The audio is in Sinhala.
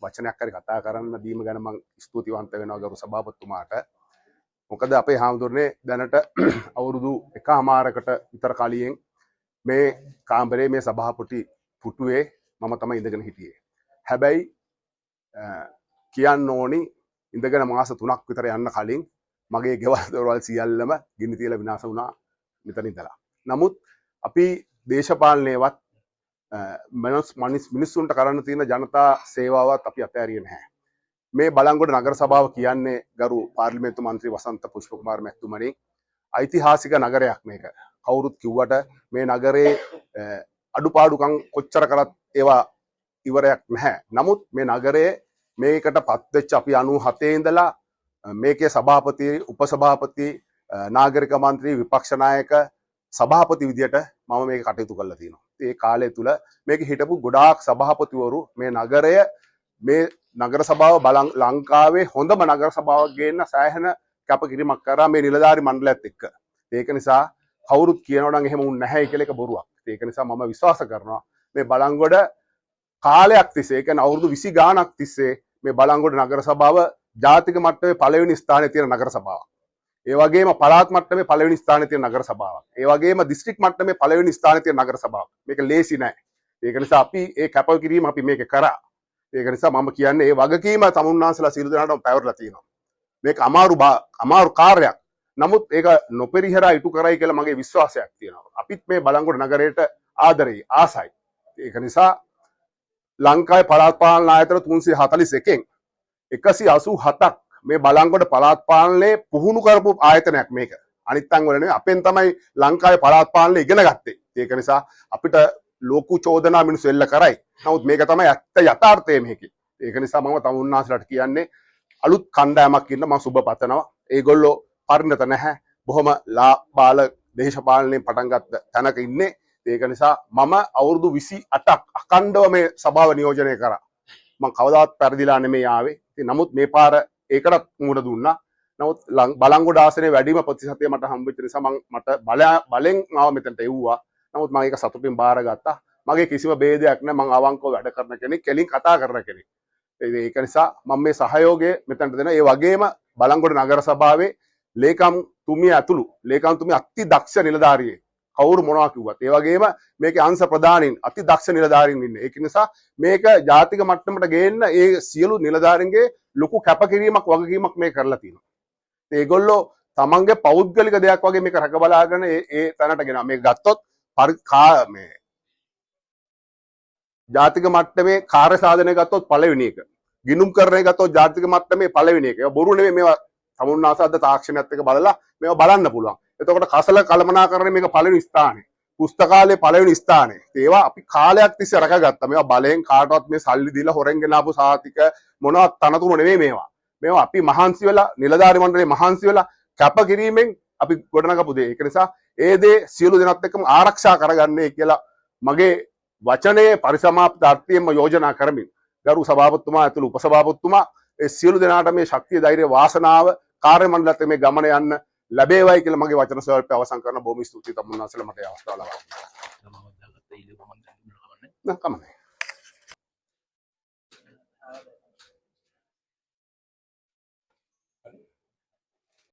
වචනයක් හරි කතා කරන්න දීම ගැන මම ස්තුතිවන්ත වෙනවා ගරු සභාපතිතුමාට. මොකද අපේ හාමුදුරනේ දැනට අවුරුදු 1මාරකට විතර කලින් මේ කාමරේ මේ සභාපති පුටුවේ මම තමයි ඉඳගෙන හිටියේ. හැබැයි කියන්න ඕනි ඉඳගෙන මාස 3ක් විතර යන්න කලින් මගේ ගෙවල් දොරවල් සියල්ලම ගිනි තියලා විනාශ වුණා මෙතන ඉඳලා. නමුත් අපි දේශපාලනයේවත් මිනිස්සුන්ට කරන්න තියෙන ජනතා සේවාවත් අපි අතෑරියේ නැහැ. මේ බලංගොඩ නගර සභාව කියන්නේ ගරු පාර්ලිමේන්තු මන්ත්‍රී වසන්ත පුෂ්පකුමාර මැතිතුමනි ඓතිහාසික නගරයක් මේක. කවුරුත් කිව්වට මේ නගරේ අඩුපාඩුකම් කොච්චර කරත් ඒවා ඉවරයක් නැහැ. නමුත් මේ නගරයේ මේකට පත්වෙච්ච අපි 97 ඉඳලා මේකේ සභාපති, උපසභාපති, නාගරික මන්ත්‍රී, විපක්ෂ නායක, සභාපති විදියට මම මේක කටයුතු කරලා තියෙනවා. ඒ කාලය තුල මේක හිටපු ගොඩාක් සභාපතිවරු මේ නගරය මේ නගර සභාව ලංකාවේ හොඳම නගර සභාවක් ගේන්න සෑහෙන කැපකිරීමක් කරා මේ නිලධාරි මණ්ඩලයත් එක්ක. ඒක නිසා කවුරුත් කියනවා නම් එහෙම වුණ නැහැ කියලා එක බොරුවක්. ඒක නිසා මම විශ්වාස කරනවා මේ බලංගොඩ කාලයක් තිස්සේ, ඒ කියන්නේ අවුරුදු 20 ගාණක් තිස්සේ මේ බලංගොඩ නගර සභාව ජාතික මට්ටමේ පළවෙනි ස්ථානයේ තියෙන නගර සභාවක්. ඒ වගේම පළාත් මට්ටමේ පළවෙනි ස්ථානයේ තියෙන නගර සභාවක්. ඒ වගේම දිස්ත්‍රික් මට්ටමේ පළවෙනි ස්ථානයේ තියෙන නගර සභාවක්. මේක ලේසි නෑ. ඒක නිසා අපි ඒ කැපකිරීම අපි මේක කරා. ඒක නිසා මම කියන්නේ ඒ වගකීම තමුන්නාන්සලා සියලු දෙනාටම පැවරලා තියෙනවා. මේක අමාරු කාර්යයක්. නමුත් ඒක නොපෙරිහෙර ඉටු කරයි කියලා මගේ විශ්වාසයක් තියෙනවා. අපිත් මේ බලංගොඩ නගරයට ආදරෙයි, ආසයි. ඒක නිසා ලංකාවේ පළාත් පාලන ආයතන 341න් 187ක් මේ බලංගොඩ පළාත් පාලනයේ පුහුණු කරපු ආයතනයක් මේක. අනිත් තැන් වල නෙවෙයි අපෙන් තමයි ලංකාවේ පළාත් පාලනය ඉගෙන ගත්තේ. ඒක නිසා අපිට ලෝකු චෝදනා මිනිස්සු එල්ල කරයි. නමුත් මේක තමයි ඇත්ත යථාර්ථය මේකේ. ඒක නිසා මම තමුන්නාන්සලාට කියන්නේ අලුත් කණ්ඩායමක් ඉන්න මම සුබ පතනවා. ඒගොල්ලෝ පරිණත නැහැ. බොහොම බාල දේශපාලනයෙන් පටන් ගත්ත තැනක ඉන්නේ. ඒක නිසා මම අවුරුදු 28ක් අඛණ්ඩව මේ සභාව නියෝජනය කරා. මම කවදාවත් පෙරදිලා නෙමෙයි ආවේ. නමුත් මේ පාර ඒකටත් මුහුණ දුන්නා. නමුත් බලංගොඩ ආසනයේ වැඩිම ප්‍රතිශතය මට හම්බෙච්ච නිසා මට බලෙන් මාව මෙතනට එව්වා. නමුත් මම ඒක සතුටින් බාරගත්තා. මගේ කිසිම ભેදයක් නැහැ. මම අවංකව වැඩ කරන කෙනෙක්, කෙලින් කතා කරන කෙනෙක්. ඒක නිසා මම මේ සහයෝගය මෙතනට දෙනවා. ඒ වගේම බලංගොඩ නගර සභාවේ ලේකම් තුමිය ඇතුළු ලේකම් තුමිය අති දක්ෂ නිලධාරියෙක්. කවුරු මොනවා කිව්වත්. ඒ වගේම මේකේ අංශ ප්‍රධානීන් අති දක්ෂ නිලධාරීන් ඉන්නේ. ඒක නිසා මේක ජාතික මට්ටමට ගේන්න ඒ සියලු නිලධාරීන්ගේ ලොකු කැපකිරීමක් වගකීමක් මේ කරලා තියෙනවා. ඒගොල්ලෝ තමන්ගේ පෞද්ගලික දෙයක් වගේ මේක රැක බලාගෙන ඒ තැනට ගෙනවා. මේක ගත්තොත් මේ ජාතික මට්ටමේ කාර්ය සාධනය ගත්තොත් පළවෙනි එක. ගිණුම් කරන එක ගත්තොත් ජාතික මට්ටමේ පළවෙනි එක. ඒක බොරු නෙමෙයි. මේවා තමුන්නාසද්ද තාක්ෂණයත් එක්ක බලලා මේවා බලන්න පුළුවන්. එතකොට කසල කළමනාකරණය මේක පළවෙනි ස්ථානේ. පුස්තකාලයේ පළවෙනි ස්ථානේ. ඒවා අපි කාලයක් තිස්සේ රැකගත්තා. මේවා බලෙන් කාටවත් මේ සල්ලි දීලා හොරෙන් ගෙනාපු සාතික මොනවත් තනතුරු නෙමෙයි මේවා. මේවා අපි මහන්සි වෙලා නිලධාරි මණ්ඩලයේ මහන්සි වෙලා කැපකිරීමෙන් අපි ගොඩනගපු දේ. ඒක නිසා ඒ දේ සියලු දෙනාත් එක්කම ආරක්ෂා කරගන්නේ කියලා මගේ වචනයේ පරිසමාප්ත අර්ථයෙන්ම යෝජනා කරමින් ගරු සභාපතිතුමා ඇතුළු උපසභාපතිතුමා ඒ සියලු දෙනාට මේ ශක්තිය ධෛර්ය වාසනාව කාර්ය මණ්ඩලත් මේ ගමන යන්න ලැබේවයි කියලා මගේ වචන ස්වල්පය අවසන් කරන බොහොම ස්තුතියි තමුන්නාන්සලා මට අවස්ථාව ලබා දුන්නා.